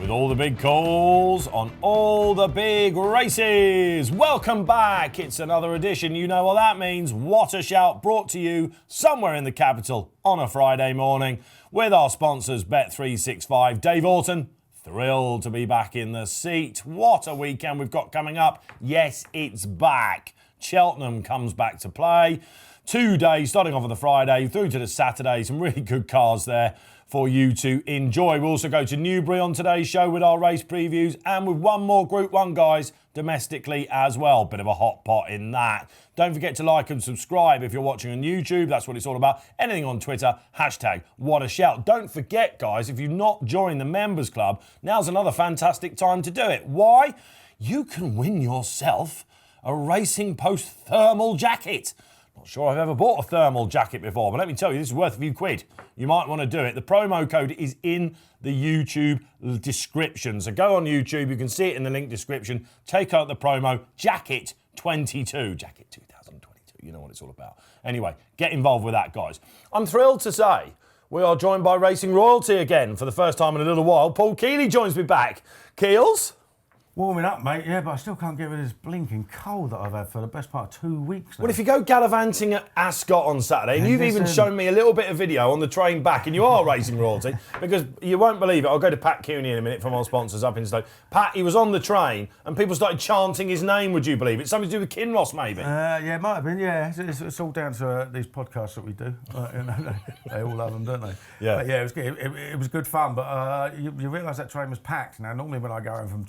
with all the big calls on all the big races. Welcome back. It's another edition. You know what that means. What a Shout, brought to you somewhere in the capital on a Friday morning with our sponsors Bet365. Dave Orton, thrilled to be back in the seat. What a weekend we've got coming up. Yes, it's back. Cheltenham comes back to play. 2 days, starting off on the Friday through to the Saturday. Some really good cars there for you to enjoy. We'll also go to Newbury on today's show with our race previews and with one more Group 1, guys, domestically as well. Bit of a hot pot in that. Don't forget to like and subscribe if you're watching on YouTube. That's what it's all about. Anything on Twitter, hashtag What a Shout. Don't forget, guys, if you've not joined the Members Club, now's another fantastic time to do it. Why? You can win yourself a Racing Post thermal jacket. Not sure I've ever bought a thermal jacket before, but let me tell you, this is worth a few quid. You might want to do it. The promo code is in the YouTube description. So go on YouTube, you can see it in the link description. Take out the promo, Jacket 22. Jacket 2022, you know what it's all about. Anyway, get involved with that, guys. I'm thrilled to say we are joined by Racing Royalty again for the first time in a little while. Paul Kealy joins me back. Keels? Warming up, mate, yeah, but I still can't get rid of this blinking cold that I've had for the best part of 2 weeks now. Well, if you go gallivanting at Ascot on Saturday, and you've even shown me a little bit of video on the train back, and you are Racing Royalty, because you won't believe it. I'll go to Pat Cooney in a minute from our sponsors up in Stoke. Pat, he was on the train, and people started chanting his name, would you believe it? Something to do with Kinross, maybe? Yeah, it might have been, yeah. It's all down to these podcasts that we do. They all love them, don't they? Yeah. But yeah, it was good. It was good fun, but you realise that train was packed. Now, normally when I go home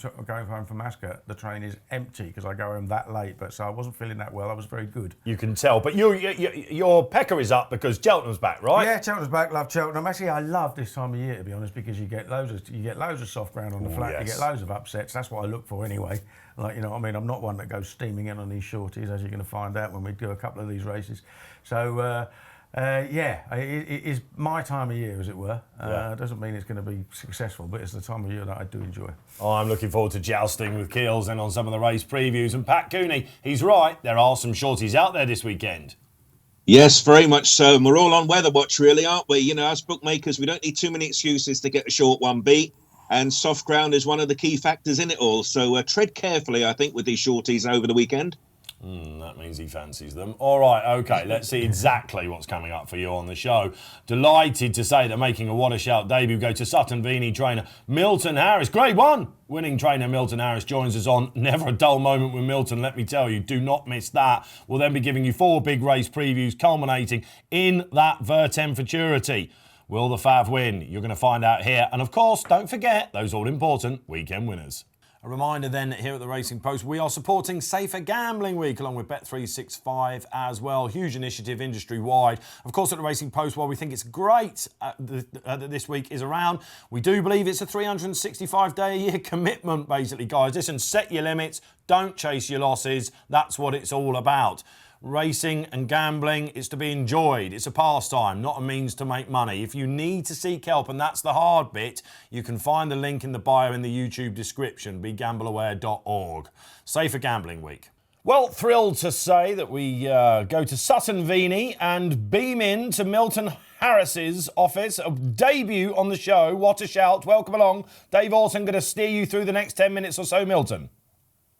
from Ascot, the train is empty because I go home that late, but so I wasn't feeling that well. I was very good. You can tell, but your pecker is up because Cheltenham's back, right? Yeah, Cheltenham's back. Love Cheltenham. Actually, I love this time of year, to be honest, because you get loads of soft ground on the flat. Yes. You get loads of upsets. That's what I look for anyway. Like, you know what I mean? I'm not one that goes steaming in on these shorties, as you're going to find out when we do a couple of these races. So. It is my time of year, as it were. Doesn't mean it's going to be successful, but it's the time of year that I do enjoy. Oh, I'm looking forward to jousting with Keels and on some of the race previews. And Pat Cooney, he's right, there are some shorties out there this weekend. Yes, very much so. And we're all on weather watch, really, aren't we? You know, as bookmakers, we don't need too many excuses to get a short one beat. And soft ground is one of the key factors in it all. So tread carefully, I think, with these shorties over the weekend. That means he fancies them. All right, OK, let's see exactly what's coming up for you on the show. Delighted to say that making a What a Shout debut, go to Sutton Vini trainer Milton Harris. Grade 1 winning trainer Milton Harris joins us on Never a Dull Moment with Milton, let me tell you. Do not miss that. We'll then be giving you 4 big race previews culminating in that Vertem Futurity. Will the Fav win? You're going to find out here. And of course, don't forget those all-important weekend winners. A reminder then here at the Racing Post, we are supporting Safer Gambling Week along with Bet365 as well. Huge initiative industry-wide. Of course, at the Racing Post, while we think it's great that this week is around, we do believe it's a 365-day-a-year commitment, basically, guys. Listen, set your limits. Don't chase your losses. That's what it's all about. Racing and gambling is to be enjoyed. It's a pastime, not a means to make money. If you need to seek help, and that's the hard bit, you can find the link in the bio in the YouTube description, begambleaware.org. Safer Gambling Week. Well, thrilled to say that we go to Sutton Vini and beam in to Milton Harris's office. A debut on the show. What a shout. Welcome along. Dave Orton going to steer you through the next 10 minutes or so, Milton.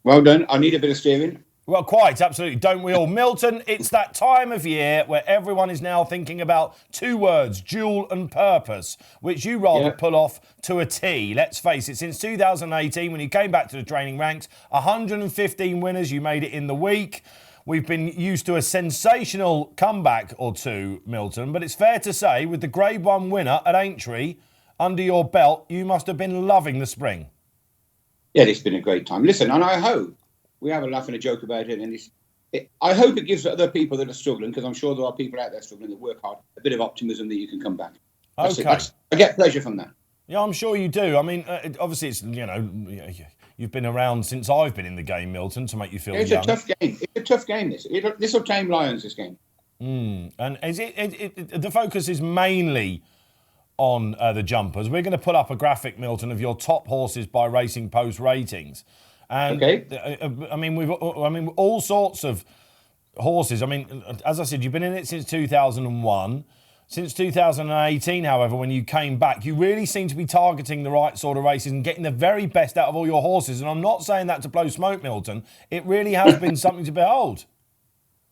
Well done. I need a bit of steering. Well, quite, absolutely. Don't we all? Milton, it's that time of year where everyone is now thinking about 2 words, dual and purpose, which you rather pull off to a T. Let's face it, since 2018, when you came back to the training ranks, 115 winners, you made it in the week. We've been used to a sensational comeback or two, Milton, but it's fair to say, with the Grade 1 winner at Aintree under your belt, you must have been loving the spring. Yeah, it's been a great time. Listen, and I hope we have a laugh and a joke about it, and I hope it gives other people that are struggling, because I'm sure there are people out there struggling that work hard, a bit of optimism that you can come back. Okay. I get pleasure from that. Yeah, I'm sure you do. I mean, obviously, it's, you've been around since I've been in the game, Milton, to make you feel young. It's a tough game. It's a tough game, this will tame lions, this game. And is the focus is mainly on the jumpers. We're going to put up a graphic, Milton, of your top horses by Racing Post ratings. And I mean, all sorts of horses. I mean, as I said, you've been in it since 2001. Since 2018, however, when you came back, you really seem to be targeting the right sort of races and getting the very best out of all your horses. And I'm not saying that to blow smoke, Milton. It really has been something to behold.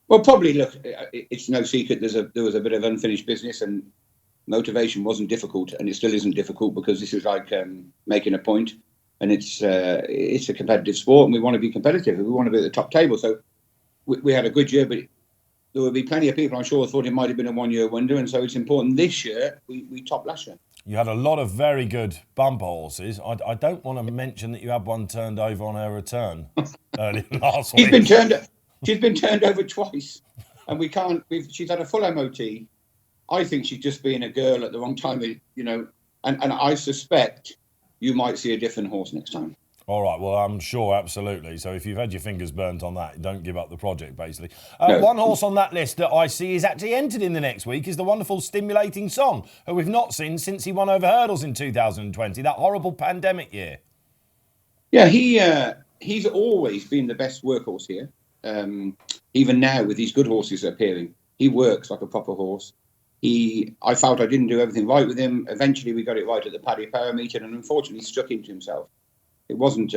Well, probably, look, it's no secret there was a bit of unfinished business, and motivation wasn't difficult, and it still isn't difficult, because this is like making a point, and it's a competitive sport, and we want to be competitive, and we want to be at the top table. So we had a good year, but there will be plenty of people, I'm sure, thought it might have been a one-year wonder, and so it's important this year we topped last year. You had a lot of very good bumper horses. I don't want to mention that you had one turned over on her return early last week. She's been turned over twice, and we can't. She's had a full MOT. I think she's just being a girl at the wrong time, and I suspect you might see a different horse next time. All right, well, I'm sure, absolutely. So if you've had your fingers burnt on that, don't give up the project, basically. No. One horse on that list that I see is actually entered in the next week is the wonderful Stimulating Song, who we've not seen since he won over hurdles in 2020, that horrible pandemic year. Yeah, he's always been the best workhorse here. Even now, with these good horses appearing, he works like a proper horse. I felt I didn't do everything right with him. Eventually, we got it right at the Paddy Power meeting, and unfortunately, he struck into himself. It wasn't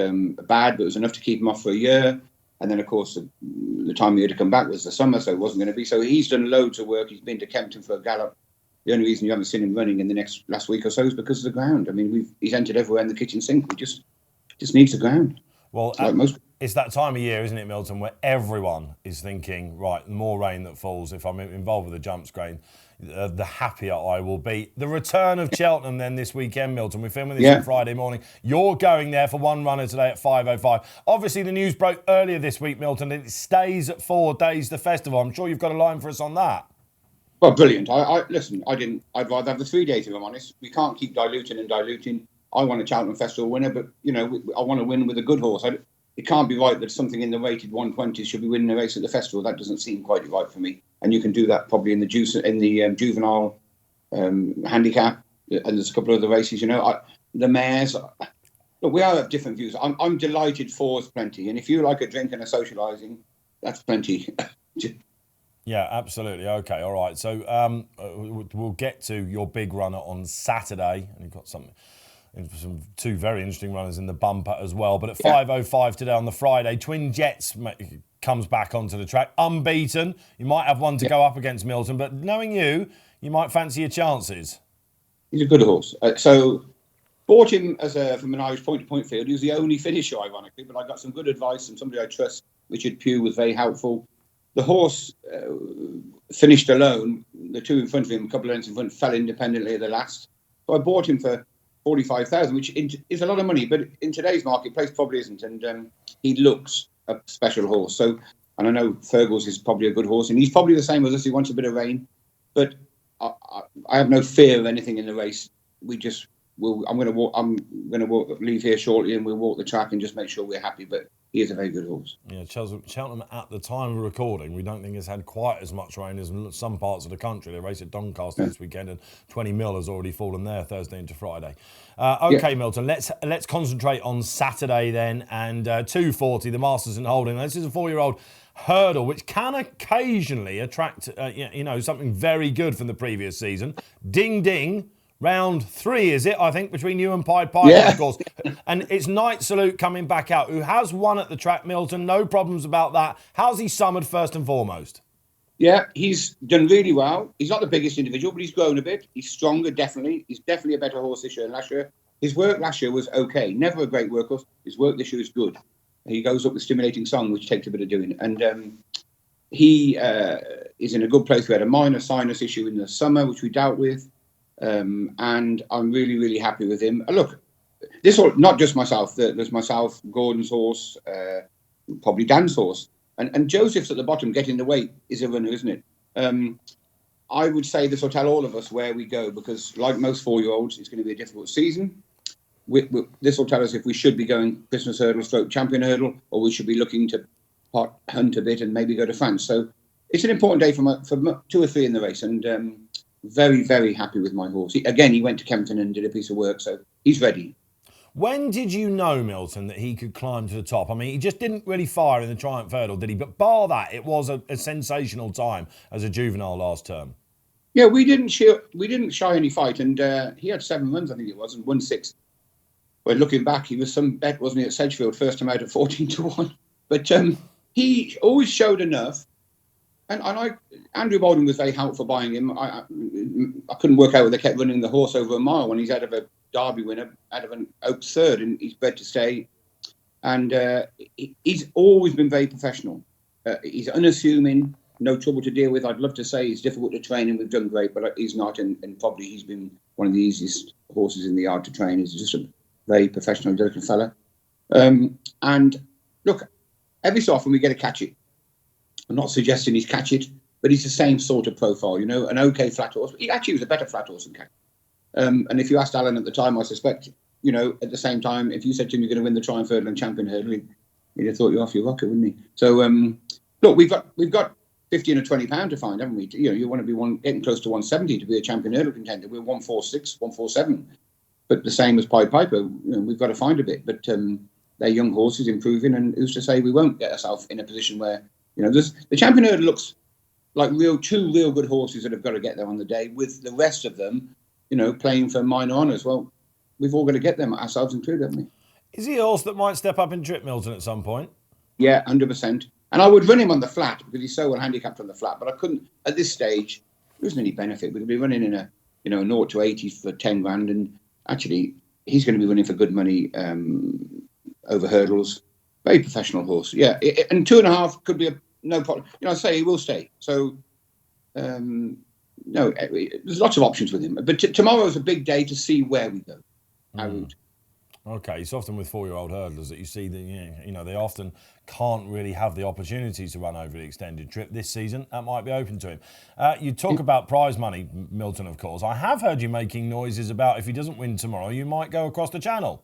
bad, but it was enough to keep him off for a year. And then, of course, the time he had to come back was the summer, so it wasn't going to be. So he's done loads of work. He's been to Kempton for a gallop. The only reason you haven't seen him running in the last week or so is because of the ground. I mean, he's entered everywhere in the kitchen sink. We just needs the ground. Well, it's that time of year, isn't it, Milton, where everyone is thinking, right, the more rain that falls, if I'm involved with the jump screen, the happier I will be. The return of Cheltenham then this weekend, Milton. We're filming this on Friday morning. You're going there for one runner today at 5:05. Obviously, the news broke earlier this week, Milton, and it stays at 4 days, the festival. I'm sure you've got a line for us on that. Well, brilliant. Listen, I'd rather have the 3 days, if I'm honest. We can't keep diluting. I want a Cheltenham Festival winner, but, I want to win with a good horse. It can't be right that something in the rated 120s should be winning a race at the festival. That doesn't seem quite right for me. And you can do that probably in the juvenile handicap, and there's a couple of other races. The mares. Look, we all have different views. I'm delighted 4 is plenty, and if you like a drink and a socialising, that's plenty. Yeah, absolutely. Okay, all right. So we'll get to your big runner on Saturday, and you've got some 2 very interesting runners in the bumper as well. But at 5:05 today on the Friday, Twin Jets comes back onto the track, unbeaten. You might have one to go up against Milton, but knowing you might fancy your chances. He's a good horse. So bought him from an Irish point-to-point field. He was the only finisher, ironically, but I got some good advice from somebody I trust. Richard Pugh was very helpful. The horse finished alone. The 2 in front of him, a couple of lengths in front, fell independently at the last. So I bought him for 45,000, which is a lot of money, but in today's marketplace probably isn't. And he looks a special horse. So, and I know Fergal's is probably a good horse, and he's probably the same as us. He wants a bit of rain, but I have no fear of anything in the race. I'm going to leave here shortly, and we'll walk the track and just make sure we're happy. But he is a very good horse. Yeah, Cheltenham at the time of recording, we don't think it's had quite as much rain as some parts of the country. They race at Doncaster this weekend, and 20 mil has already fallen there Thursday into Friday. Okay, Milton, let's concentrate on Saturday then, and 2:40, the Masters in Holding. Now, this is a 4-year-old hurdle, which can occasionally attract something very good from the previous season. Ding ding. Round 3, is it? I think between you and Pied Piper, of course. And it's Night Salute coming back out, who has won at the track, Milton. No problems about that. How's he summered first and foremost? Yeah, he's done really well. He's not the biggest individual, but he's grown a bit. He's stronger, definitely. He's definitely a better horse this year than last year. His work last year was okay. Never a great workhorse. His work this year is good. He goes up with Stimulating Song, which takes a bit of doing. And he is in a good place. We had a minor sinus issue in the summer, which we dealt with. And I'm really, really happy with him. Look, this all, not just myself. There's myself, Gordon's horse, probably Dan's horse. And Joseph's at the bottom getting the weight is a runner, isn't it? I would say this will tell all of us where we go, because like most 4-year-olds, it's going to be a difficult season. This will tell us if we should be going Christmas hurdle, stroke champion hurdle, or we should be looking to hunt a bit and maybe go to France. So it's an important day for 2 or 3 in the race. And very, very happy with my horse. He went to Kempton and did a piece of work, so he's ready. When did you know, Milton, that he could climb to the top? I mean, he just didn't really fire in the Triumph Hurdle, did he? But bar that, it was a sensational time as a juvenile last term. Yeah, we didn't shy any fight, and he had 7 runs, I think it was, and won 6. But looking back, he was some bet, wasn't he, at Sedgefield, first time out at 14-1. But he always showed enough. And Andrew Bolden was very helpful buying him. I couldn't work out whether they kept running the horse over a mile when he's out of a Derby winner, out of an Oaks third, and he's bred to stay. And he's always been very professional. He's unassuming, no trouble to deal with. I'd love to say he's difficult to train, and we've done great, but he's not. And probably he's been one of the easiest horses in the yard to train. He's just a very professional, delicate fella. And look, every so often we get a catch it. I'm not suggesting he's catch it, but he's the same sort of profile, you know, an okay flat horse. He actually was a better flat horse than catch. And if you asked Alan at the time, I suspect, you know, at the same time, if you said to him you're going to win the Triumph Hurdle and Champion Hurdle, he'd have thought you off your rocker, wouldn't he? So, look, we've got 15 or 20 pound to find, haven't we? You know, you want to be getting close to 170 to be a Champion Hurdle contender. We're 146, 147. But the same as Pied Piper, you know, we've got to find a bit. But they're young horses improving, and who's to say we won't get ourselves in a position where, you know, the Champion Hurdle looks like two real good horses that have got to get there on the day, with the rest of them, you know, playing for minor honours. Well, we've all got to get them, ourselves included, haven't we? Is he a horse that might step up in Trip Milton at some point? Yeah, 100%. And I would run him on the flat because he's so well handicapped on the flat. But I couldn't at this stage. There isn't any benefit. We could be running in a 0 to 80 for 10 grand, and actually he's going to be running for good money over hurdles. Very professional horse. Yeah, and 2.5 could be no problem. You know, I say he will stay. So no, there's lots of options with him. But tomorrow's a big day to see where we go. Our route. Okay, it's often with 4-year-old hurdlers that you see that, you know, they often can't really have the opportunities to run over the extended trip. This season, that might be open to him. You talk about prize money, Milton, of course. I have heard you making noises about if he doesn't win tomorrow, you might go across the channel.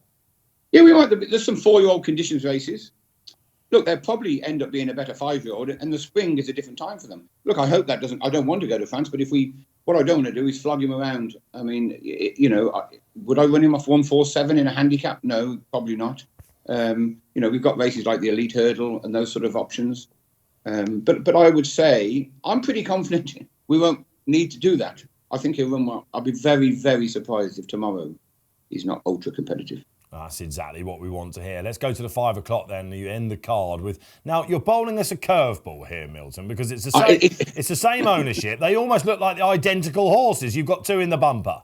Yeah, we might. There's some 4-year-old conditions races. Look, they'll probably end up being a better 5-year-old, and the spring is a different time for them. Look, I hope that doesn't. I don't want to go to France, but what I don't want to do is flog him around. I mean, you know, would I run him off 147 in a handicap? No, probably not. You know, we've got races like the Elite Hurdle and those sort of options. But I would say I'm pretty confident we won't need to do that. I think he'll run well. I'll be very, very surprised if tomorrow he's not ultra competitive. That's exactly what we want to hear. Let's go to the 5 o'clock then. You end the card with... Now, you're bowling us a curveball here, Milton, because it's the same, it's the same ownership. They almost look like the identical horses. You've got 2 in the bumper.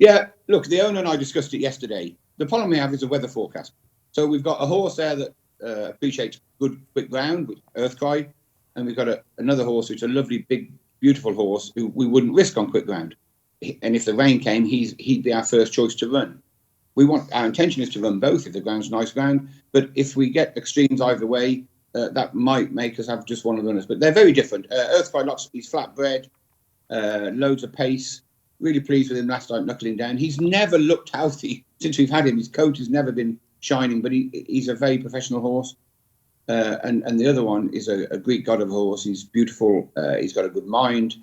Yeah, look, the owner and I discussed it yesterday. The problem we have is a weather forecast. So we've got a horse there that appreciates good, quick ground, with Earthcry, and we've got another horse which is a lovely, big, beautiful horse who we wouldn't risk on quick ground. And if the rain came, he'd be our first choice to run. Our intention is to run both if the ground's nice ground, but if we get extremes either way, that might make us have just one of the runners. But they're very different. Earthcry, he's flat bred, loads of pace. Really pleased with him last night, knuckling down. He's never looked healthy since we've had him. His coat has never been shining, but he's a very professional horse. And the other one is a Greek god of a horse. He's beautiful. He's got a good mind.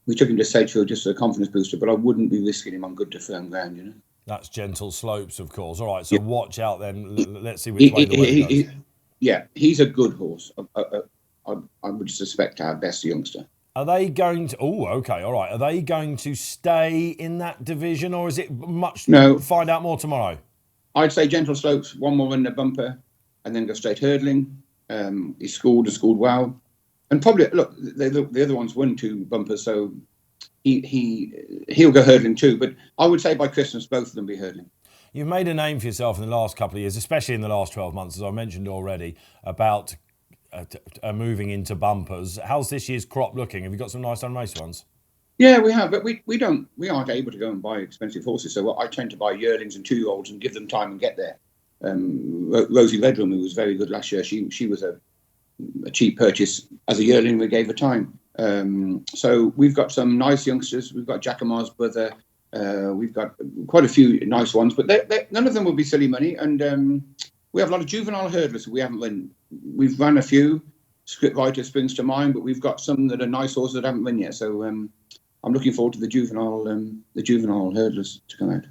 We took him to Sedgefield just as a confidence booster, but I wouldn't be risking him on good to firm ground, you know. That's gentle slopes, of course. All right, so watch out then. Let's see which way the weather goes. Yeah, he's a good horse. I would suspect our best youngster. Are they going to... Oh, OK, all right. Are they going to stay in that division, or is it much... No. Find out more tomorrow? I'd say gentle slopes, one more run in the bumper, and then go straight hurdling. He's schooled well. And probably, look, the other one's won 2 bumpers, so... He'll go hurdling too, but I would say by Christmas both of them be hurdling. You've made a name for yourself in the last couple of years, especially in the last 12 months, as I mentioned already, about moving into bumpers. How's this year's crop looking? Have you got some nice unraced ones? Yeah, we have, but we aren't able to go and buy expensive horses. So I tend to buy yearlings and 2-year-olds and give them time and get there. Rosie Redrum, who was very good last year, she was a cheap purchase as a yearling. We gave her time. So we've got some nice youngsters. We've got Jacamar's brother. We've got quite a few nice ones, but none of them will be silly money. And we have a lot of juvenile hurdlers we haven't run. We've run a few. Scriptwriter springs to mind, but we've got some that are nice horses that haven't run yet. So I'm looking forward to the juvenile hurdlers to come out.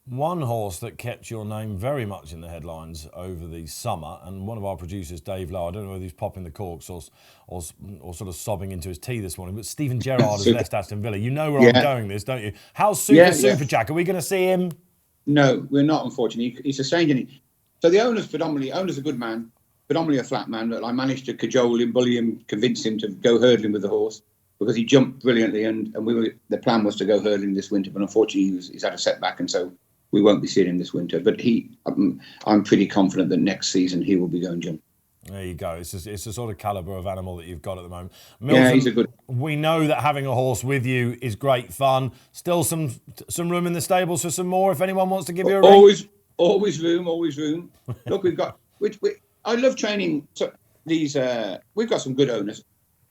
One horse that kept your name very much in the headlines over the summer, and one of our producers, Dave Lowe, I don't know whether he's popping the corks or sort of sobbing into his tea this morning, but Stephen Gerrard has left Aston Villa. You know where I'm going this, don't you? How's Super Jack? Are we going to see him? No, we're not, unfortunately. He's a stranger. So the owner's a good man, predominantly a flat man, but I managed to cajole him, bully him, convince him to go hurdling with the horse because he jumped brilliantly, and the plan was to go hurdling this winter, but unfortunately he's had a setback, and so we won't be seeing him this winter. But I'm pretty confident that next season he will be going jump. There you go. It's the sort of calibre of animal that you've got at the moment. Milton, yeah, he's a good. We know that having a horse with you is great fun. Still some room in the stables for some more if anyone wants to give you a ring. Always room. Look, I love training these. We've got some good owners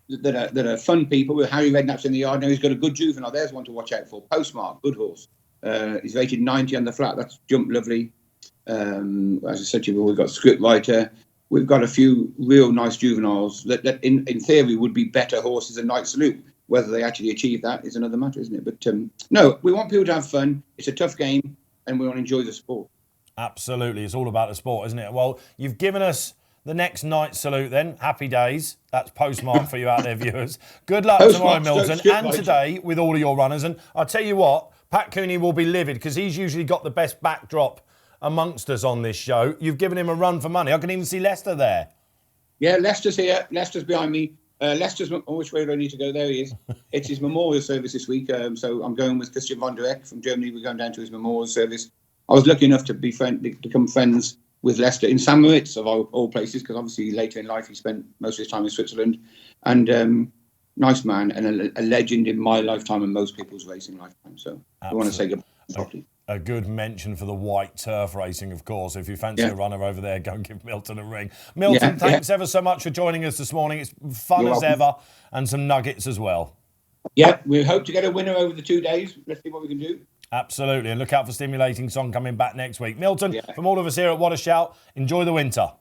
that are fun people. With Harry Redknapp's in the yard now. He's got a good juvenile. There's one to watch out for. Postmark, good horse. He's rated 90 on the flat. That's jumped lovely. As I said to you, we've got Scriptwriter. We've got a few real nice juveniles that in theory would be better horses than Night Salute. Whether they actually achieve that is another matter, isn't it? But no, we want people to have fun. It's a tough game, and we want to enjoy the sport. Absolutely. It's all about the sport, isn't it? Well, you've given us the next Night Salute then. Happy days. That's Postmark for you out there, viewers. Good luck tomorrow, Milton, and today with all of your runners. And I'll tell you what, Pat Cooney will be livid because he's usually got the best backdrop amongst us on this show. You've given him a run for money. I can even see Leicester there. Yeah, Leicester's here. Leicester's behind me. Leicester's, which way do I need to go? There he is. It's his memorial service this week. So I'm going with Christian von der Eck from Germany. We're going down to his memorial service. I was lucky enough to become friends with Leicester in St. Moritz, of all places, because obviously later in life he spent most of his time in Switzerland. And nice man and a legend in my lifetime and most people's racing lifetime. So I want to say goodbye properly. A good mention for the white turf racing, of course. If you fancy a runner over there, go and give Milton a ring. Milton, thanks ever so much for joining us this morning. It's fun as ever, and some nuggets as well. Yeah, we hope to get a winner over the 2 days. Let's see what we can do. Absolutely, and look out for Stimulating Song coming back next week. Milton, from all of us here at What a Shout, enjoy the winter.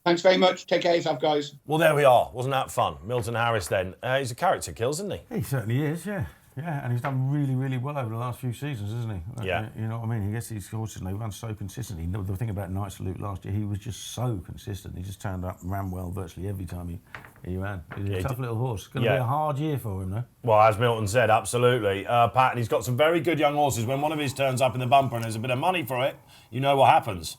Thanks very much. Take care of yourself, guys. Well, there we are. Wasn't that fun? Milton Harris then. He's a character, Kills, isn't he? He certainly is, yeah. Yeah, and he's done really, really well over the last few seasons, hasn't he? Yeah. You know what I mean? He gets these horses and they run so consistently. The thing about Night Salute last year, he was just so consistent. He just turned up and ran well virtually every time he ran. He's a tough little horse. It's going to be a hard year for him, though. Well, as Milton said, absolutely. Pat, and he's got some very good young horses. When one of his turns up in the bumper and there's a bit of money for it, you know what happens.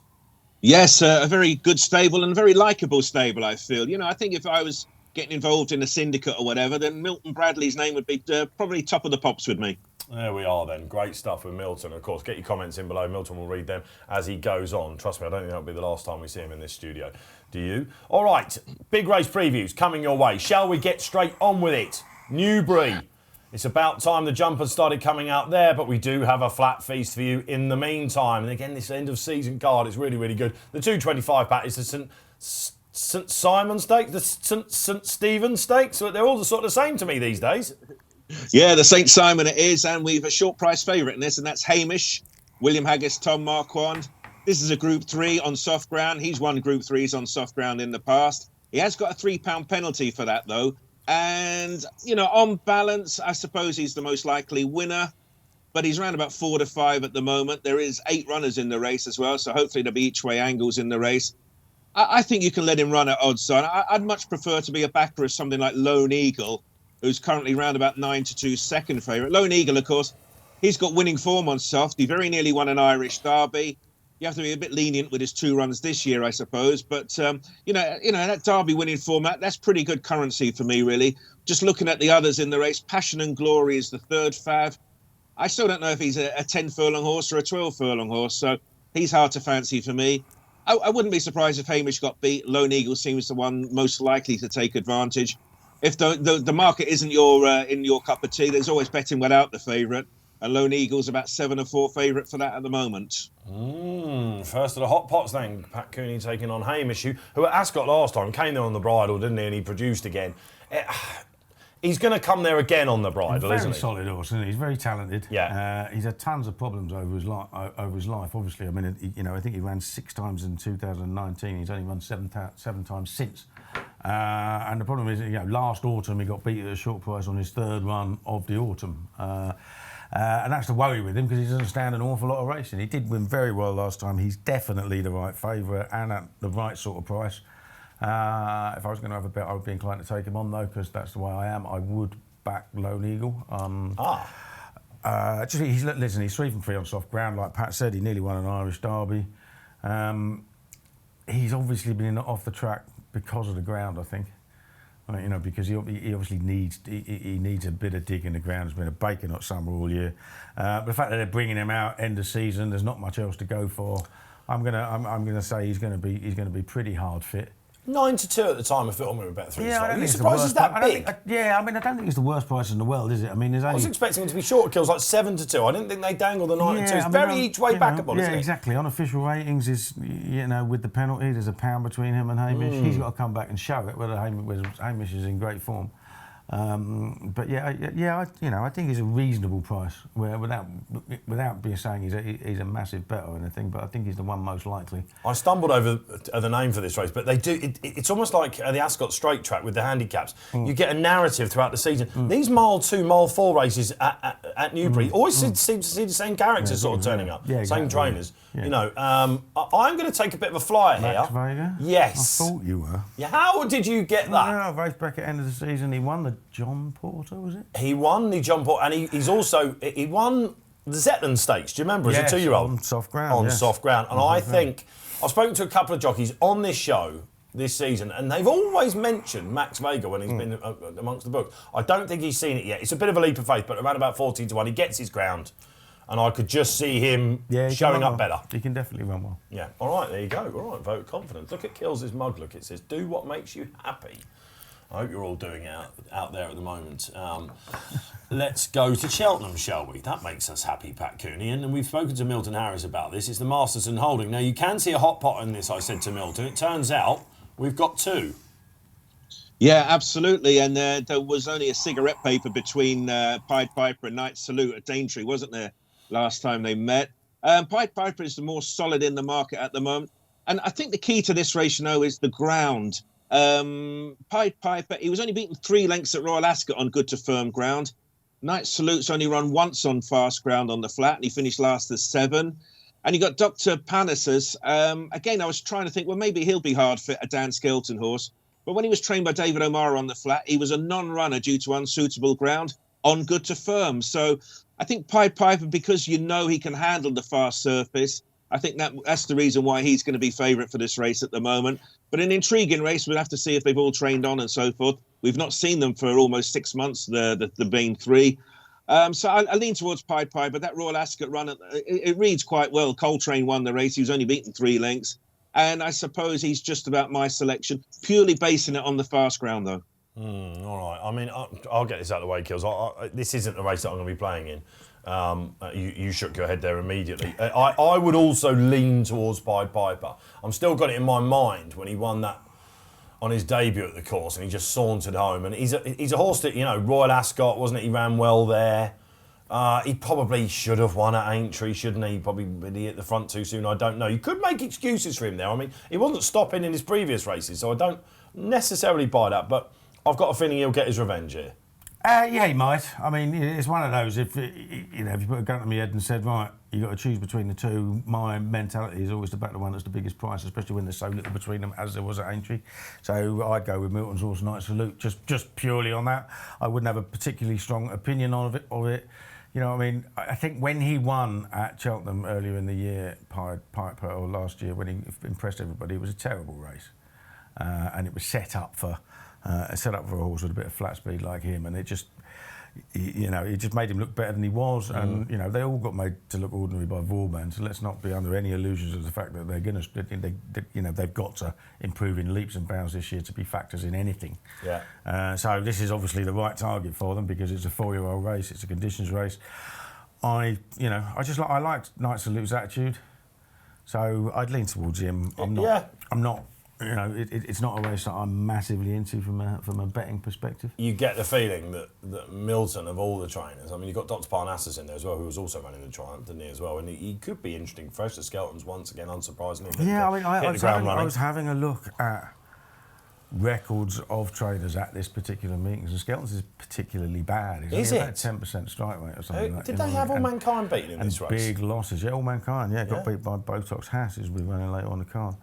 Yes, a very good stable and a very likeable stable, I feel. You know, I think if I was getting involved in a syndicate or whatever, then Milton Bradley's name would be probably top of the pops with me. There we are then. Great stuff with Milton. Of course, get your comments in below. Milton will read them as he goes on. Trust me, I don't think that'll be the last time we see him in this studio. Do you? All right, big race previews coming your way. Shall we get straight on with it? Newbury. It's about time the jumpers started coming out there, but we do have a flat feast for you in the meantime. And again, this end of season card is really, really good. The 225 Pat is the St Simon Stakes, the St Stephen Stakes. So they're all sort of the same to me these days. Yeah, the St Simon it is, and we've a short price favourite in this, and that's Hamish, William Haggis, Tom Marquand. This is a Group 3 on soft ground. He's won Group 3s on soft ground in the past. He has got a £3 penalty for that, though. And, you know, on balance, I suppose he's the most likely winner. But he's around about 4 to 5 at the moment. There is 8 runners in the race as well, so hopefully there'll be each-way angles in the race. I think you can let him run at odds on. I'd much prefer to be a backer of something like Lone Eagle, who's currently round about 9 to 2 second favourite. Lone Eagle, of course, he's got winning form on soft. He very nearly won an Irish Derby. You have to be a bit lenient with his 2 runs this year, I suppose. But, you know, that Derby winning format, that's pretty good currency for me, really. Just looking at the others in the race, Passion and Glory is the 3rd fav. I still don't know if he's a 10 furlong horse or a 12 furlong horse, so he's hard to fancy for me. I wouldn't be surprised if Hamish got beat. Lone Eagle seems the one most likely to take advantage. If the market isn't in your cup of tea, there's always betting without the favourite. And Lone Eagle's about 7 or 4 favourite for that at the moment. First of the hot pots then. Pat Cooney taking on Hamish, who at Ascot last time came there on the bridle, didn't he? And he produced again. He's going to come there again on the bridle, isn't he? Very solid horse, isn't he? He's very talented. Yeah. He's had tons of problems over his life. Obviously, I mean, I think he ran 6 times in 2019. He's only run 7 times since. And the problem is, last autumn he got beat at a short price on his 3rd run of the autumn. And that's the worry with him because he doesn't stand an awful lot of racing. He did win very well last time. He's definitely the right favourite and at the right sort of price. If I was going to have a bet, I would be inclined to take him on though, because that's the way I am. I would back Lone Eagle. Listen, he's 3 from 3 on soft ground. Like Pat said, he nearly won an Irish Derby. He's obviously been off the track because of the ground, I think. Because he obviously needs a bit of dig in the ground. It's been a baking hot summer all year. But the fact that they're bringing him out end of season, there's not much else to go for. I'm gonna say he's gonna be pretty hard fit. 9-2 at the time of filming about 3. Yeah, I don't think it's the surprised worst. it's that big. I don't think it's the worst price in the world, is it? I mean, there's only... I was expecting him to be shorter kills, like 7-2. I didn't think they dangled the 9-2. It's very each way backable, isn't it? Yeah, exactly. Unofficial ratings is, with the penalty, there's £1 between him and Hamish. He's got to come back and show it, whether Hamish is in great form. But I think he's a reasonable price, without being saying he's a massive bet or anything. But I think he's the one most likely. I stumbled over the name for this race, but they do. It's almost like the Ascot Straight Track with the handicaps. You get a narrative throughout the season. These Mile 2, Mile 4 races at Newbury always seem to see the same characters sort of turning up, same trainers. Yeah. I'm going to take a bit of a flyer Max here. Vega? Yes. I thought you were. Yeah. How did you get that? Yeah, race back at end of the season. He won the John Porter, was it? He won the John Porter, and he won the Zetland Stakes. Do you remember? As a 2-year-old on soft ground. On soft ground, and I think I've spoken to a couple of jockeys on this show this season, and they've always mentioned Max Vega when he's been amongst the books. I don't think he's seen it yet. It's a bit of a leap of faith, but around about 14-1, he gets his ground. And I could just see him showing up better. He can definitely run well. Yeah. All right, there you go. All right, vote of confidence. Look at Kills' mug. Look, it says, do what makes you happy. I hope you're all doing it out there at the moment. Let's go to Cheltenham, shall we? That makes us happy, Pat Cooney. And we've spoken to Milton Harris about this. It's the Masterson Holding. Now, you can see a hot pot in this, I said to Milton. It turns out we've got 2. Yeah, absolutely. And there was only a cigarette paper between Pied Piper and Knight Salute at Daintree, wasn't there, last time they met? Pied Piper is the more solid in the market at the moment. And I think the key to this race, is the ground. Pied Piper, he was only beaten 3 lengths at Royal Ascot on good to firm ground. Knight Salute's only run once on fast ground on the flat, and he finished last as 7. And you got Dr. Panassus. Again, I was trying to think, well, maybe he'll be hard fit, a Dan Skelton horse. But when he was trained by David O'Mara on the flat, he was a non-runner due to unsuitable ground on good to firm. So I think Pied Piper, because he can handle the fast surface, I think that's the reason why he's going to be favourite for this race at the moment. But an intriguing race. We'll have to see if they've all trained on and so forth. We've not seen them for almost 6 months, the main 3. So I lean towards Pied Piper. That Royal Ascot run, it reads quite well. Coltrane won the race. He was only beaten 3 lengths. And I suppose he's just about my selection, purely basing it on the fast ground, though. All right. I mean, I'll get this out of the way, Kills. This isn't the race that I'm going to be playing in. You shook your head there immediately. I would also lean towards Pied Piper. I'm still got it in my mind when he won that on his debut at the course and he just sauntered home. And he's a horse that, Royal Ascot, wasn't it? He ran well there. He probably should have won at Aintree, shouldn't he? Probably did he hit the front too soon? I don't know. You could make excuses for him there. I mean, he wasn't stopping in his previous races, so I don't necessarily buy that. But I've got a feeling he'll get his revenge here. Yeah, he might. I mean, it's one of those. If you put a gun to my head and said, right, you got to choose between the 2, my mentality is always to back the one that's the biggest price, especially when there's so little between them as there was at Aintree. So I'd go with Milton's horse, Knight Salute, just purely on that. I wouldn't have a particularly strong opinion of it. I think when he won at Cheltenham earlier in the year, Piper, or last year, when he impressed everybody, it was a terrible race, and it was set up for a horse with a bit of flat speed like him, and it just made him look better than he was. And they all got made to look ordinary by Vauban. So let's not be under any illusions of the fact that they've got to improve in leaps and bounds this year to be factors in anything. Yeah. So this is obviously the right target for them because it's a 4-year-old race. It's a conditions race. I liked Knight Salute's attitude, so I'd lean towards him. I'm not. It's not a race that I'm massively into from a betting perspective. You get the feeling that Milton, of all the trainers, I mean, you've got Dr. Parnassus in there as well, who was also running the Triumph, didn't he, as well? And he could be interesting. Fresh to Skelton's once again, unsurprisingly. Yeah, I was having a look at records of traders at this particular meeting. And Skelton's is particularly bad. Is it? About 10% strike rate or something. Did they have All Mankind beaten in this race? Big losses. Yeah, All Mankind. Yeah, got beat by Botox Haas, as we're running later on the card.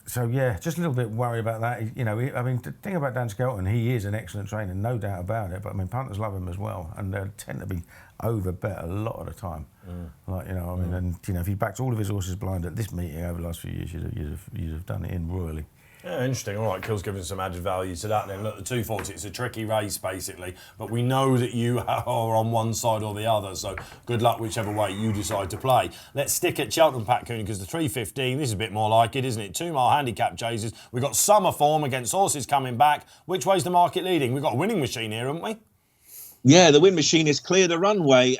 So yeah, just a little bit worried about that. You know, I mean, the thing about Dan Skelton, he is an excellent trainer, no doubt about it. But I mean, punters love him as well, and they tend to be overbet a lot of the time. Like, you know, I mean, and you know, if he backed all of his horses blind at this meeting over the last few years, you'd have done it in royally. Yeah, interesting. All right, Kill's giving some added value to that then. Look, the 240, it's a tricky race, basically. But we know that you are on one side or the other, so good luck whichever way you decide to play. Let's stick at Cheltenham, Pat Cooney, because the 315, this is a bit more like it, isn't it? 2 mile handicap chases. We've got summer form against horses coming back. Which way's the market leading? We've got a winning machine here, haven't we? Yeah, the win machine has cleared the runway.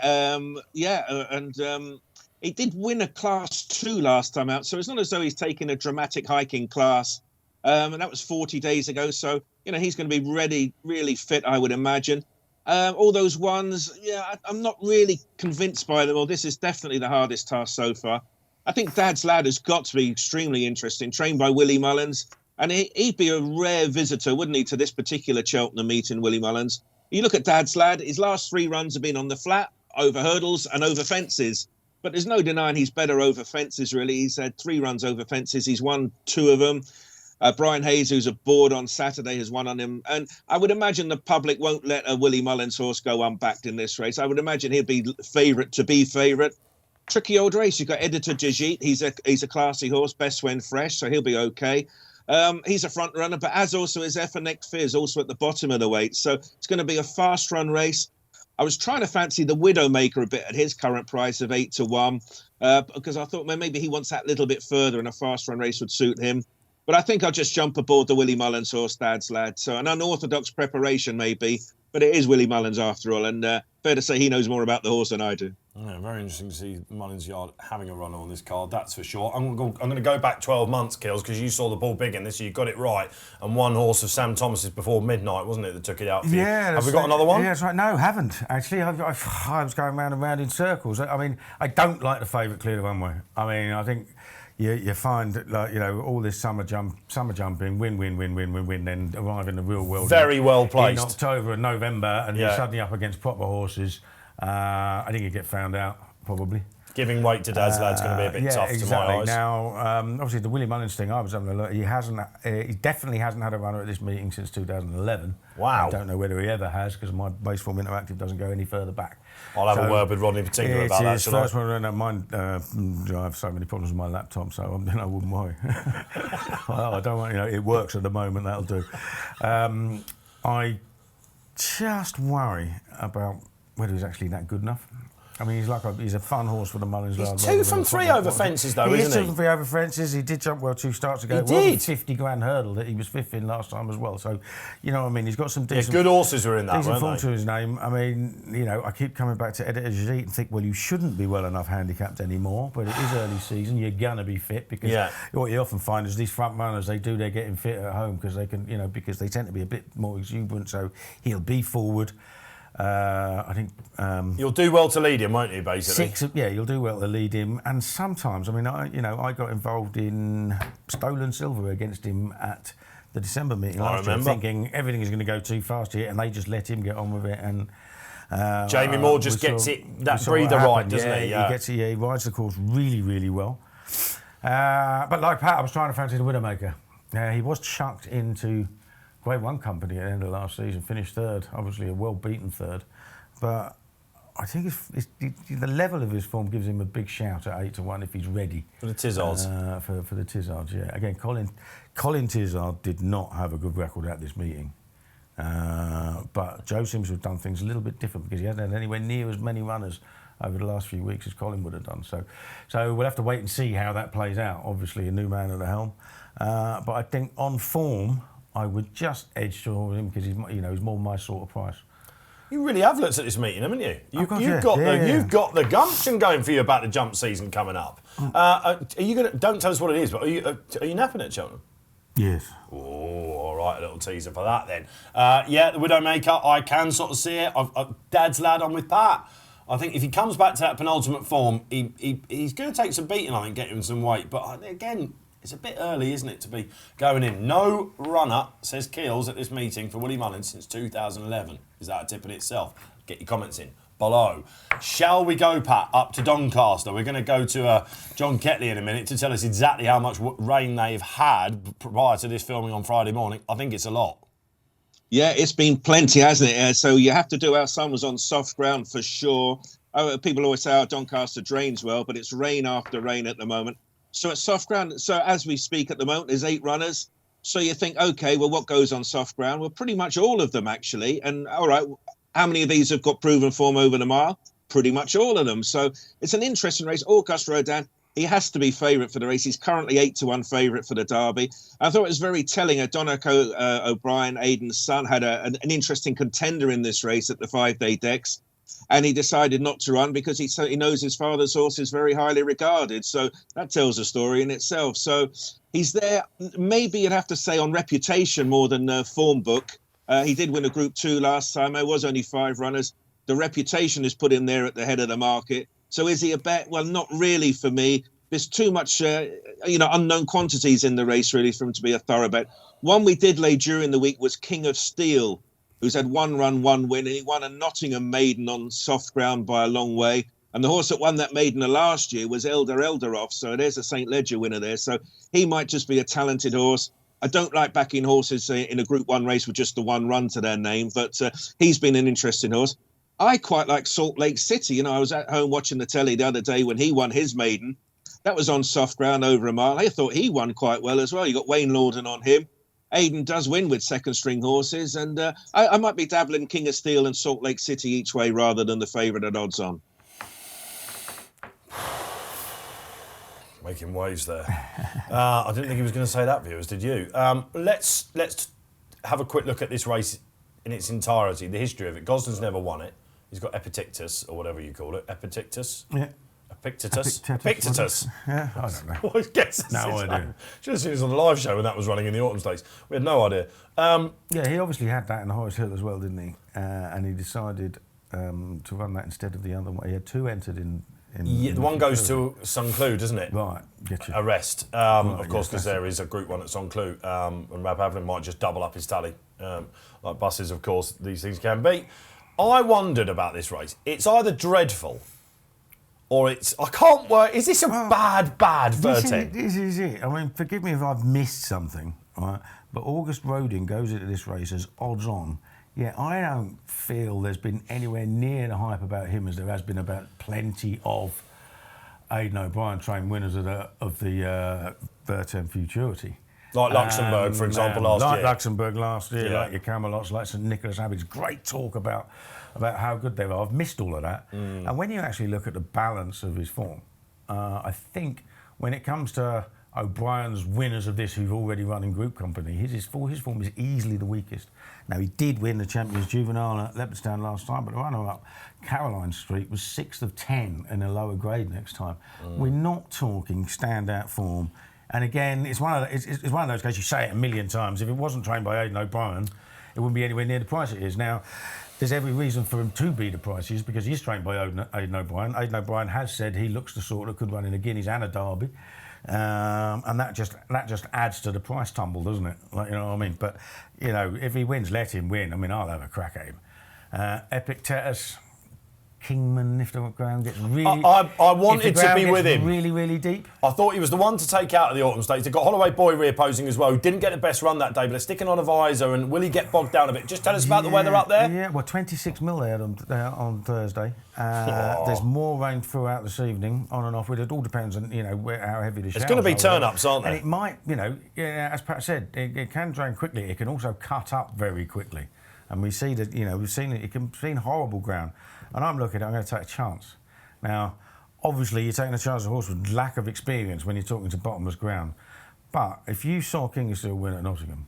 He did win a Class 2 last time out, so it's not as though he's taken a dramatic hike in class. And that was 40 days ago. So, you know, he's going to be ready, really fit, I would imagine. All those ones, yeah, I'm not really convinced by them. Well, this is definitely the hardest task so far. I think Dad's Lad has got to be extremely interesting, trained by Willie Mullins. And he'd be a rare visitor, wouldn't he, to this particular Cheltenham meeting, Willie Mullins. You look at Dad's Lad, his last 3 runs have been on the flat, over hurdles and over fences. But there's no denying he's better over fences, really. He's had 3 runs over fences. He's won 2 of them. Brian Hayes, who's aboard on Saturday, has won on him. And I would imagine the public won't let a Willie Mullins horse go unbacked in this race. I would imagine he'll be favourite to be favourite. Tricky old race. You've got Editor Jajit. He's a classy horse, best when fresh, so he'll be okay. He's a front runner, but as also is Efferneck Fizz, also at the bottom of the weight. So it's going to be a fast run race. I was trying to fancy the Widowmaker a bit at his current price of 8-1, because I thought maybe he wants that little bit further and a fast run race would suit him. But I think I'll just jump aboard the Willie Mullins horse, Dad's Lad. So an unorthodox preparation maybe, but it is Willie Mullins after all. And fair to say he knows more about the horse than I do. Yeah, very interesting to see Mullins Yard having a run on this card, that's for sure. I'm going to go back 12 months, Kills, because you saw the bull big in this, so you got it right. And one horse of Sam Thomas's before midnight, wasn't it, that took it out for you? Have we got another one? Yeah, that's right. No, haven't. Actually, I was going round and round in circles. I mean, I don't like the favourite clear the runway. I mean, I think you find, like, you know, all this summer jumping, win, then arrive in the real world. Very well placed. In October and November, and you're suddenly up against proper horses. I think you get found out, probably. Giving weight to Dad's Lad's going to be a bit tough to my eyes. Now, obviously, the Willie Mullins thing, I was having a look. He definitely hasn't had a runner at this meeting since 2011. Wow. I don't know whether he ever has, because my Base Form Interactive doesn't go any further back. I'll have a word with Rodney Particular about that, shall I? First one, I have so many problems with my laptop, so I wouldn't worry. I don't want, it works at the moment, that'll do. I just worry about whether he's actually that good enough. I mean, he's a fun horse for the Mullins. He's 2 from 3 over fences, though, isn't he? He is 2 from 3 over fences. He did jump well 2 starts ago. He did. It was a 50 grand hurdle that he was 5th in last time as well. So, you know what I mean? He's got some decent... good horses were in that, decent weren't form they? to his name. I mean, I keep coming back to Editor Jajit and think, well, you shouldn't be well enough handicapped anymore, but it is early season. You're going to be fit, because what you often find is these front runners, they do their getting fit at home because they can, because they tend to be a bit more exuberant. So he'll be forward. I think you'll do well to lead him, won't you? Basically, you'll do well to lead him. And sometimes, I mean, I got involved in stolen silver against him at the December meeting last year, thinking everything is going to go too fast here, and they just let him get on with it. And Jamie Moore just gets that breather right, doesn't he? Yeah, he rides the course really, really well. But like Pat, I was trying to fancy the Widowmaker. He was chucked into Grade 1 company at the end of last season, finished 3rd, obviously a well-beaten 3rd. But I think the level of his form gives him a big shout at 8-1 if he's ready. For the Tizzards. For the Tizzards, yeah. Again, Colin Tizzard did not have a good record at this meeting. But Joe seems to have done things a little bit different, because he hasn't had anywhere near as many runners over the last few weeks as Colin would have done. So we'll have to wait and see how that plays out. Obviously, a new man at the helm. But I think on form, I would just edge towards him, because he's more my sort of price. You really have looked at this meeting, haven't you? You've got the gumption going for you about the jump season coming up. Are you going to? Don't tell us what it is, but are you napping at Cheltenham? Yes. Oh, all right, a little teaser for that then. The Widowmaker, I can sort of see it. Dad's Lad, I'm with Pat. I think if he comes back to that penultimate form, he's going to take some beating, I think, get him some weight. But again, It's a bit early, isn't it, to be going in? No runner, says Keels at this meeting for Willie Mullins since 2011. Is that a tip in itself? Get your comments in below. Shall we go, Pat, up to Doncaster? We're going to go to John Ketley in a minute to tell us exactly how much rain they've had prior to this filming on Friday morning. I think it's a lot. Yeah, it's been plenty, hasn't it? So you have to do our summers on soft ground for sure. People always say, Doncaster drains well, but it's rain after rain at the moment. So at soft ground, so as we speak at the moment, there's 8 runners. So you think, OK, well, what goes on soft ground? Well, pretty much all of them, actually. And all right, how many of these have got proven form over the mile? Pretty much all of them. So it's an interesting race. Auguste Rodin, he has to be favourite for the race. He's currently 8-1 favourite for the Derby. I thought it was very telling. Donnacha O'Brien, Aidan's son, had an interesting contender in this race at the 5-day decks. And he decided not to run because he knows his father's horse is very highly regarded. So that tells a story in itself. So he's there, maybe you'd have to say, on reputation more than form book. He did win a Group 2 last time. There was only 5 runners. The reputation is put in there at the head of the market. So is he a bet? Well, not really for me. There's too much, unknown quantities in the race, really, for him to be a thorough bet. One we did lay during the week was King of Steel, who's had 1 run, 1 win, and he won a Nottingham maiden on soft ground by a long way. And the horse that won that maiden last year was Elderoff. So there's a St. Ledger winner there. So he might just be a talented horse. I don't like backing horses in a Group 1 race with just the 1 run to their name, but he's been an interesting horse. I quite like Salt Lake City. I was at home watching the telly the other day when he won his maiden. That was on soft ground over a mile. I thought he won quite well as well. You got Wayne Lorden on him. Aidan does win with second-string horses, and I might be dabbling King of Steel and Salt Lake City each way rather than the favourite at odds on. Making waves there. I didn't think he was going to say that, viewers, did you? Let's have a quick look at this race in its entirety, the history of it. Gosden's never won it. He's got Epictetus, or whatever you call it. Epictetus? Yeah. Epictetus. Yeah, I don't know. Always guesses No idea. name. Should have seen us on the live show when that was running in the Autumn Stakes. We had no idea. Yeah, he obviously had that in Horace Hill as well, didn't he? And he decided to run that instead of the other one. He had 2 entered in Yeah, the one goes to Saint-Cloud, doesn't it? Right, get you. Arrest. Of course, because there is a Group 1 at Saint-Cloud, and Rab Havlin might just double up his tally. Like buses, of course, these things can be. I wondered about this race. It's either dreadful or it's... I can't work... Is this a bad third? This is it. I mean, forgive me if I've missed something, right? But Auguste Rodin goes into this race as odds on. Yeah, I don't feel there's been anywhere near the hype about him as there has been about plenty of Aidan O'Brien trained winners of the Vertem Futurity. Like Luxembourg, for example, last year. Like Luxembourg last year, Yeah. like your Camelots, like St Nicholas Abbey's. Great talk about how good they are. I've missed all of that. And when you actually look at the balance of his form, I think when it comes to O'Brien's winners of this who've already run in group company, his form is easily the weakest. Now, he did win the Champions Juvenile at Leopardstown last time, but the runner-up, Caroline Street, was 6th of 10 in a lower grade next time. We're not talking standout form. And again, it's one of those cases, you say it a million times, if it wasn't trained by Aidan O'Brien, it wouldn't be anywhere near the price it is. Now, there's every reason for him to be the price he is because he's trained by Aidan O'Brien. Aidan O'Brien has said he looks the sort that could run in a Guineas and a Derby. And that just adds to the price tumble, doesn't it? Like, you know what I mean? But, you know, if he wins, let him win. I mean, I'll have a crack at him. Epictetus, Kingman, if the ground gets really... I wanted to be with him. Really, really deep. I thought he was the one to take out of the Autumn Stakes. They've got Holloway Boy reopposing as well, who didn't get the best run that day, but they're sticking on a visor, and will he get bogged down a bit? Just tell us about the weather up there. Yeah, well, 26 mil there on Thursday. There's more rain throughout this evening, on and off. It all depends on, you know, how heavy the showers are. It's going to be turn-ups, aren't they? And it might, you know, as Pat said, it can drain quickly. It can also cut up very quickly. And we see that, you know, we've seen it. It can be horrible ground. And I'm looking at it, I'm going to take a chance. Now, obviously, you're taking a chance of a horse with lack of experience when you're talking to bottomless ground. But if you saw King of Steel win at Nottingham,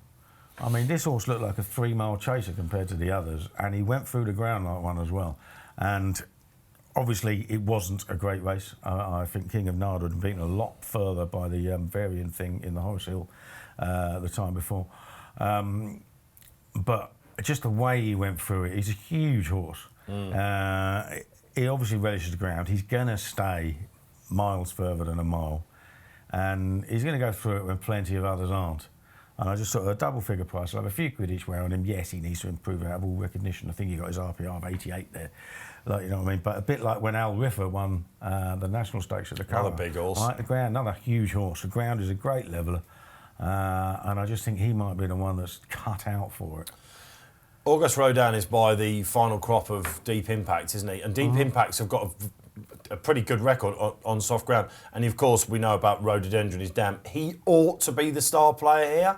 I mean, this horse looked like a 3-mile chaser compared to the others, and he went through the ground like one as well. And obviously, it wasn't a great race. I think King of Nard would have been a lot further by the variant thing in the Horace Hill the time before. But just the way he went through it, he's a huge horse. He obviously relishes the ground. He's going to stay miles further than a mile. and he's going to go through it when plenty of others aren't. And I just sort of a double figure price. I'll have a few quid each way on him. Yes, he needs to improve out of all recognition. I think he got his RPR of 88 there. Like, you know what I mean? But a bit like when Al Riffer won the National Stakes at the Curragh. Another big horse. Right, the ground, another huge horse. The ground is a great leveller. And I just think he might be the one that's cut out for it. August Rodin is by the final crop of Deep Impact, isn't he? And Deep Impacts have got a pretty good record on soft ground. And of course, we know about Rhododendron is damn. He ought to be the star player here.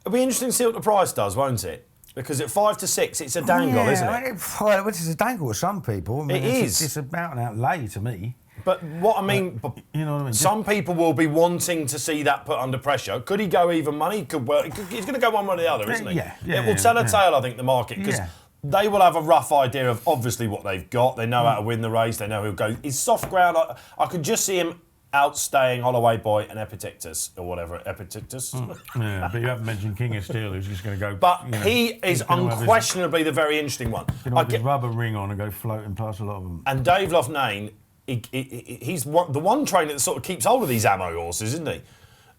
It'll be interesting to see what the price does, won't it? Because at 5 to 6, it's a dangle, isn't it? Well, it's a dangle with some people. I mean, It is. It's about and out lay to me. But what I mean, you know what I mean? Some people will be wanting to see that put under pressure. Could he go even money? He could work. He's going to go one way or the other, isn't he? Yeah. It will tell a tale, I think, the market, because they will have a rough idea of obviously what they've got. They know how to win the race. They know who'll go. His soft ground, I could just see him outstaying Holloway Boy and Epictetus or whatever. Epictetus. Yeah, but you haven't mentioned King of Steel, who's just going to go. But he is unquestionably the very interesting one. I get rubber ring on and go floating past a lot of them. And Dave Loughnane, he's the one trainer that sort of keeps hold of these ammo horses, isn't he?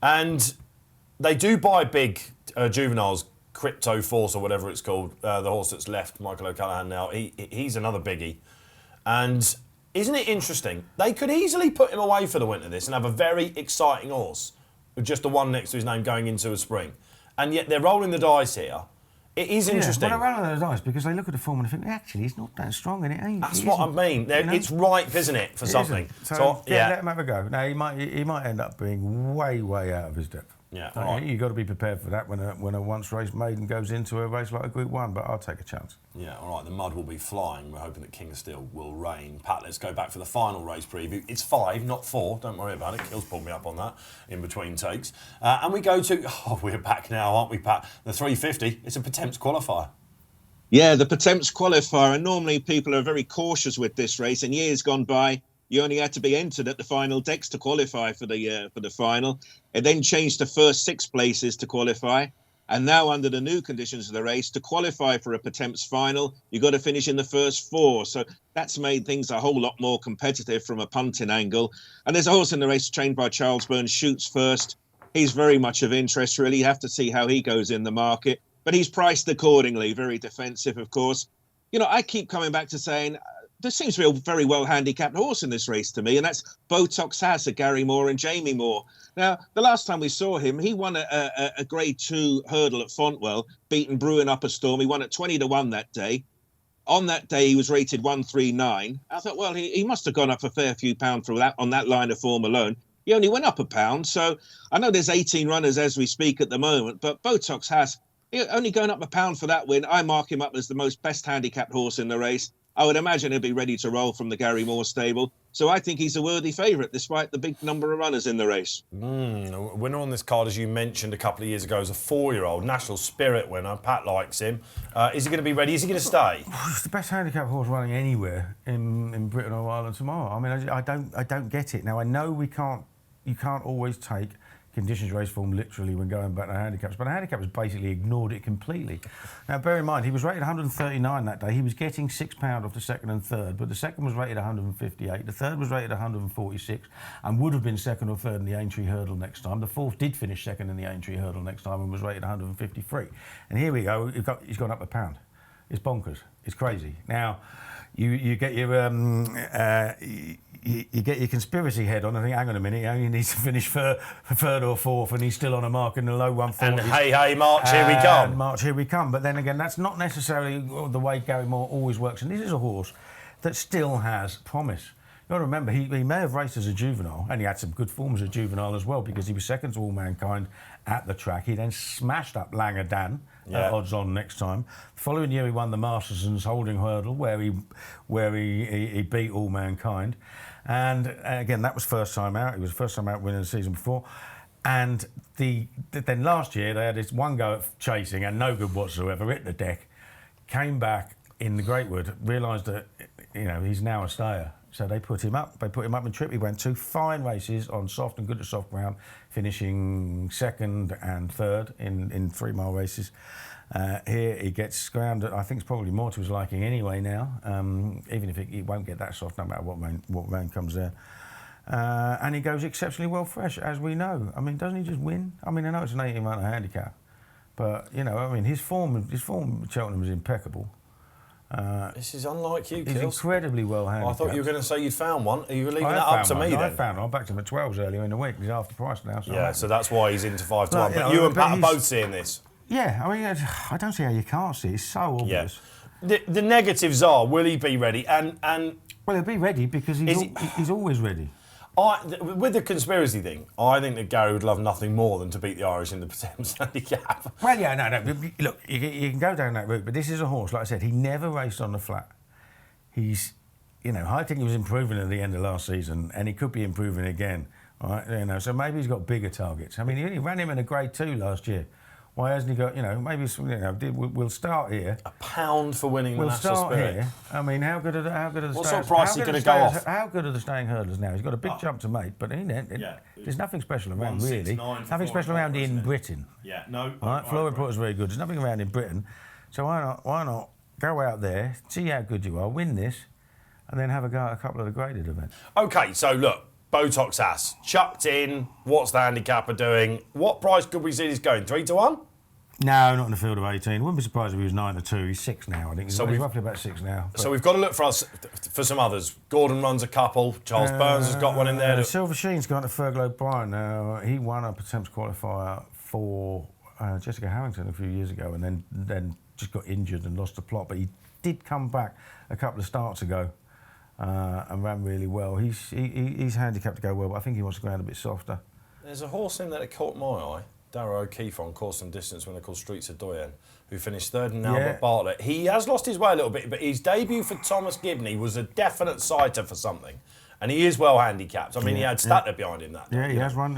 And they do buy big juveniles, Crypto Force or whatever it's called, the horse that's left Michael O'Callaghan now. He's another biggie. And isn't it interesting? They could easily put him away for the winter this and have a very exciting horse with just the one next to his name going into a spring. And yet they're rolling the dice here. It is interesting. Well, they're rolling the dice because they look at the form and they think, actually, he's not that strong and it ain't. That's what I mean. You know? It's ripe, isn't it, for something? So let him have a go. Now, he might end up being way, way out of his depth. Yeah, so right. You've got to be prepared for that when a once-raced maiden goes into a race like a Group 1, but I'll take a chance. Yeah, all right, the mud will be flying. We're hoping that King of Steel will reign. Pat, let's go back for the final race preview. It's 5, not 4. Don't worry about it. Kill's pulled me up on that in between takes. And we go to... Oh, we're back now, aren't we, Pat? The 350. It's a Pertemps qualifier. Yeah, the Pertemps qualifier. And normally people are very cautious with this race. In years gone by, you only had to be entered at the final decks to qualify for the final. It then changed to first 6 places to qualify. And now under the new conditions of the race, to qualify for a Pertemps final, you've got to finish in the first 4. So that's made things a whole lot more competitive from a punting angle. And there's a horse in the race trained by Charles Burns, Shoots First. He's very much of interest, really. You have to see how he goes in the market. But he's priced accordingly, very defensive, of course. You know, I keep coming back to saying... There seems to be a very well handicapped horse in this race to me, and that's Botox Hass of Gary Moore and Jamie Moore. Now, the last time we saw him, he won a Grade 2 hurdle at Fontwell, beaten Bruin Upper Storm. He won at 20-1 that day. On that day, he was rated 139. I thought, well, he must have gone up a fair few pounds for that on that line of form alone. He only went up a pound. So I know there's 18 runners as we speak at the moment, but Botox Hass, only going up a pound for that win, I mark him up as the most best handicapped horse in the race. I would imagine he'll be ready to roll from the Gary Moore stable. So I think he's a worthy favourite, despite the big number of runners in the race. A winner on this card, as you mentioned a couple of years ago, is a 4-year-old, National Spirit winner. Pat likes him. Is he going to be ready? Is he going to stay? He's the best handicapped horse running anywhere in Britain or Ireland tomorrow. I mean, I don't get it. Now, I know you can't always take conditions race form literally when going back to handicaps, but a handicap has basically ignored it completely. Now, bear in mind, he was rated 139 that day. He was getting £6 off the second and third, but the second was rated 158, the third was rated 146, and would have been second or third in the Aintree Hurdle next time. The fourth did finish second in the Aintree Hurdle next time and was rated 153. And here we go, he's gone up a pound. It's bonkers. It's crazy. Now, you get your you get your conspiracy head on. I think, hang on a minute, he only needs to finish third or fourth, and he's still on a mark in the low 140s. And hey, March, here we come. March, here we come. But then again, that's not necessarily the way Gary Moore always works. And this is a horse that still has promise. You've got to remember, he may have raced as a juvenile, and he had some good form as a juvenile as well, because he was second to All Mankind at the track. He then smashed up Langer Dan, odds on next time. The following year, he won the Masterson's Holding Hurdle, where he beat All Mankind. And again, that was first time out. He was first time out winning the season before. And then last year, they had this one go at chasing and no good whatsoever, hit the deck, came back in the Greatwood, realised that he's now a stayer. So they put him up. They put him up in trip. He went 2 fine races on soft and good to soft ground, finishing second and third in 3-mile races. Here he gets ground that I think is probably more to his liking anyway now, even if he won't get that soft no matter what rain comes there. And he goes exceptionally well fresh, as we know. I mean, doesn't he just win? I mean, I know it's an 18-runner handicap, but you know, I mean, his form at Cheltenham is impeccable. This is unlike you, He's Kills. incredibly well handicapped. I thought you were going to say you'd found one. Are you leaving that up to me then? I found one. I backed him at 12s earlier in the week. He's half the price now. So So that's why he's into 5 to 1. you But know, you and but Pat are both seeing this. Yeah, I mean, I don't see how you can't see. It's so obvious. The negatives are, will he be ready? And Well, he'll be ready because he's always ready. with the conspiracy thing, I think that Gary would love nothing more than to beat the Irish in the Thames handicap. Well, yeah, no. Look, you can go down that route, but this is a horse. Like I said, he never raced on the flat. He's, you know, I think he was improving at the end of last season, and he could be improving again. Right, you know, so maybe he's got bigger targets. I mean, he ran him in a Grade 2 last year. Why hasn't he got? You know, maybe we'll start here. £1 for winning the National Start Spirit. here. I mean, how good are the? What sort of price is he going to go off? How good are the staying hurdlers now? He's got a big jump to make, but there's nothing special around really. Nothing special around in Britain. Yeah, no. Right, Flora Porter's very good. There's nothing around in Britain, so why not go out there, see how good you are, win this, and then have a go at a couple of the graded events. Okay, so look, Botox ass chucked in. What's the handicapper doing? What price could we see this going? 3 to 1? No, not in the field of 18. Wouldn't be surprised if he was 9 to 2. He's 6 now, I think. He's roughly about 6 now. So we've got to look for some others. Gordon runs a couple. Charles Burns has got one in there. Silver Sheen's gone to Fergal O'Brien now. He won a Thames qualifier for Jessica Harrington a few years ago, and then just got injured and lost the plot. But he did come back a couple of starts ago and ran really well. He's handicapped to go well, but I think he wants to go around a bit softer. There's a horse in there that caught my eye. Darrow O'Keefe on course and distance when they're called Streets of Doyen, who finished 3rd in Albert Bartlett. He has lost his way a little bit, but his debut for Thomas Gibney was a definite sighter for something. And he is well handicapped. I mean, he had Statler behind him that day. He has run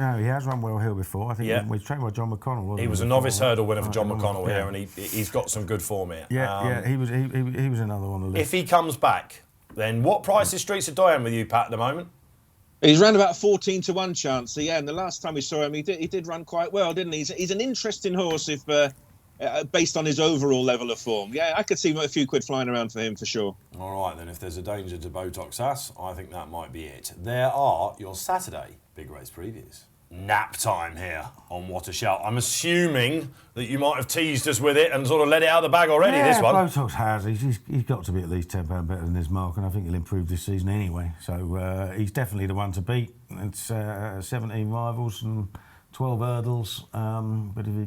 well hill before. I think he was trained by John McConnell, wasn't he? He was a novice hurdle winner for John McConnell here, and he's got some good form here. He was another one on the list. If he comes back, then what price is Streets of Doyen with you, Pat, at the moment? He's around about 14 to 1 chance. So, and the last time we saw him, he did run quite well, didn't he? He's an interesting horse if based on his overall level of form. Yeah, I could see a few quid flying around for him for sure. All right, then, if there's a danger to Botox ass, I think that might be it. There are your Saturday big race previews. Nap time here on What a Shout. I'm assuming that you might have teased us with it and sort of let it out of the bag already, this one. Botox has. He's got to be at least £10 better than his mark, and I think he'll improve this season anyway. So he's definitely the one to beat. It's 17 rivals and 12 hurdles, but if he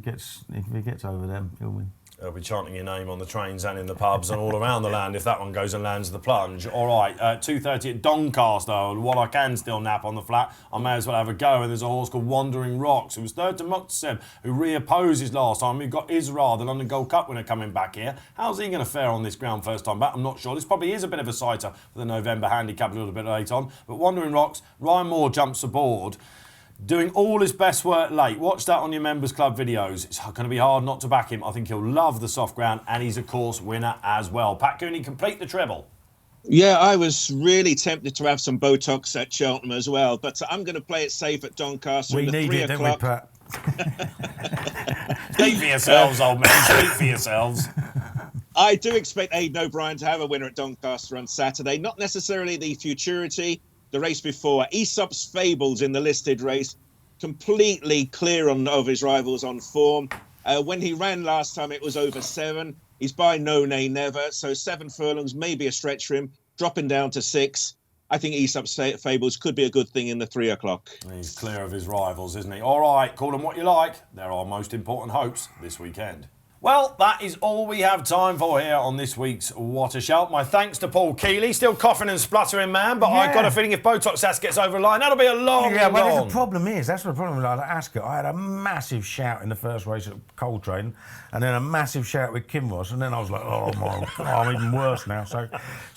gets over them, he'll win. They'll be chanting your name on the trains and in the pubs and all around the land if that one goes and lands the plunge. All right, 2:30 at Doncaster. While I can still nap on the flat, I may as well have a go. And there's a horse called Wandering Rocks, who was 3rd to Muxteseb, who reopposes last time. We've got Isra, the London Gold Cup winner, coming back here. How's he going to fare on this ground first time back? I'm not sure. This probably is a bit of a sighter for the November handicap a little bit late on. But Wandering Rocks, Ryan Moore jumps aboard. Doing all his best work late. Watch that on your Members Club videos. It's going to be hard not to back him. I think he'll love the soft ground, and he's a course winner as well. Pat Cooney, complete the treble. Yeah, I was really tempted to have some Botox at Cheltenham as well, but I'm going to play it safe at Doncaster. We need it, don't we, Pat? Speak for yourselves, old man. Speak for yourselves. I do expect Aidan O'Brien to have a winner at Doncaster on Saturday. Not necessarily the Futurity. The race before, Aesop's Fables in the listed race, completely clear of his rivals on form. When he ran last time, it was over 7. He's by no nay never, so 7 furlongs may be a stretch for him, dropping down to 6. I think Aesop's Fables could be a good thing in the 3 o'clock. He's clear of his rivals, isn't he? All right, call them what you like. They're our most important hopes this weekend. Well, that is all we have time for here on this week's What a Shout. My thanks to Paul Kealy, still coughing and spluttering, man, but I've got a feeling if Botox ass gets over the line, that'll be a long well, the problem is, that's the problem with Ascot. I had a massive shout in the first race at Coltrane, and then a massive shout with Kinross, and then I was like, oh my God, I'm even worse now. So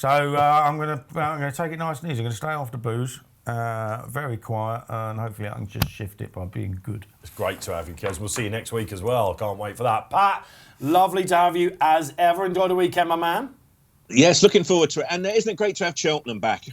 I'm gonna take it nice and easy. I'm gonna stay off the booze. Very quiet, and hopefully I can just shift it by being good. It's great to have you, Kez. We'll see you next week as well. Can't wait for that. Pat, lovely to have you as ever. Enjoy the weekend, my man. Yes, looking forward to it. And isn't it great to have Cheltenham back?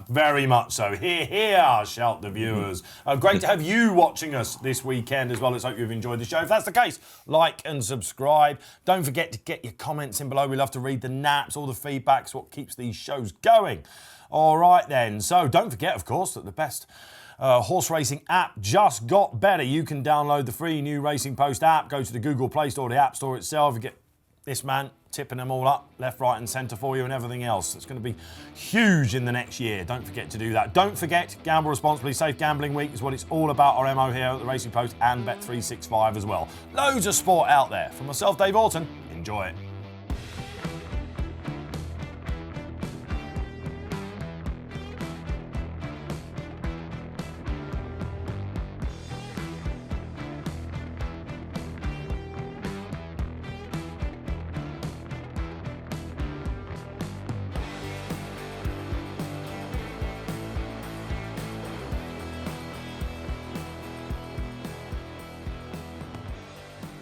Very much so. Here, shout the viewers. Great to have you watching us this weekend as well. Let's hope you've enjoyed the show. If that's the case, like and subscribe. Don't forget to get your comments in below. We love to read the naps, all the feedback's what keeps these shows going. All right then. So don't forget, of course, that the best horse racing app just got better. You can download the free new Racing Post app. Go to the Google Play Store, the App Store itself. You get this man tipping them all up, left, right and centre for you and everything else. It's going to be huge in the next year. Don't forget to do that. Don't forget, Gamble Responsibly. Safe Gambling Week is what it's all about. Our MO here at the Racing Post and Bet365 as well. Loads of sport out there. From myself, Dave Orton, enjoy it.